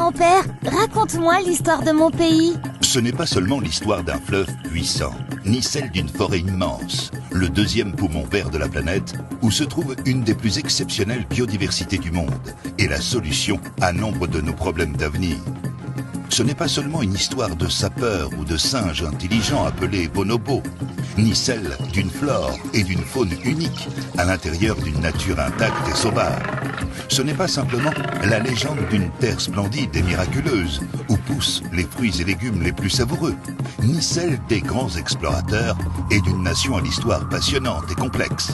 Grand-père, raconte-moi l'histoire de mon pays. Ce n'est pas seulement l'histoire d'un fleuve puissant, ni celle d'une forêt immense, le deuxième poumon vert de la planète, où se trouve une des plus exceptionnelles biodiversités du monde, et la solution à nombre de nos problèmes d'avenir. Ce n'est pas seulement une histoire de sapeurs ou de singes intelligents appelés bonobos, ni celle d'une flore et d'une faune unique à l'intérieur d'une nature intacte et sauvage. Ce n'est pas simplement la légende d'une terre splendide et miraculeuse où poussent les fruits et légumes les plus savoureux, ni celle des grands explorateurs et d'une nation à l'histoire passionnante et complexe.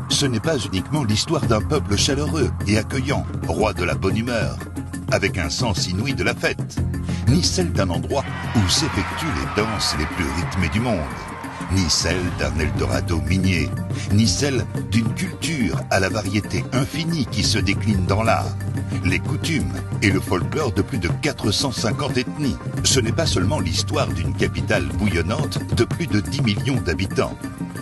Ce n'est pas uniquement l'histoire d'un peuple chaleureux et accueillant, roi de la bonne humeur, avec un sens inouï de la fête, ni celle d'un endroit où s'effectuent les danses les plus rythmées du monde, ni celle d'un Eldorado minier, ni celle d'une culture à la variété infinie qui se décline dans l'art, les coutumes et le folklore de plus de 450 ethnies. Ce n'est pas seulement l'histoire d'une capitale bouillonnante de plus de 10 millions d'habitants,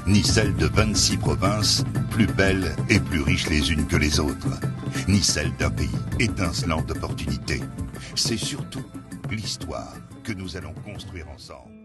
ni celle de 26 provinces plus belles et plus riches les unes que les autres, ni celle d'un pays étincelant d'opportunités. C'est surtout l'histoire que nous allons construire ensemble.